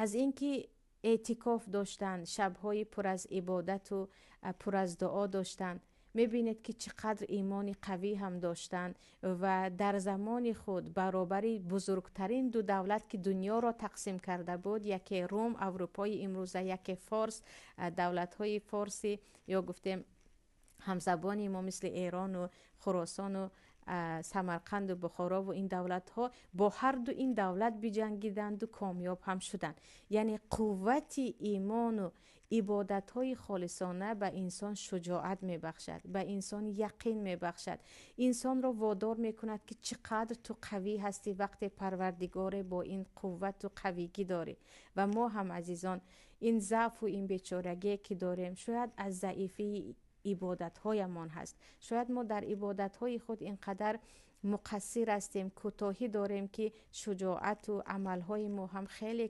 از اینکه اعتکاف داشتن، شبهای پر از عبادت و پر از دعا داشتن، میبینید که چقدر ایمان قوی هم داشتن و در زمان خود برابر بزرگترین دو دولت که دنیا را تقسیم کرده بود، یکی روم، اروپای امروزه، یکی فارس، دولت های فارسی یا گفتیم همزبان ما مثل ایران و خراسان و سمرقند و بخارا و این دولت ها، با هر دو این دولت بجنگیدند و کامیاب هم شدند. یعنی قوت ایمان و عبادت های خالصانه به انسان شجاعت می بخشد، به انسان یقین می بخشد، انسان را وادار می کند که چقدر تو قوی هستی وقتی پروردگار با این قوت و قویگی داری. و ما هم عزیزان این ضعف و این بیچارگی که داریم شاید از ضعیفی عبادت هایمان هست. شاید ما در عبادت های خود اینقدر مقصر هستیم، کوتاهی داریم که شجاعت و عمل های ما هم خیلی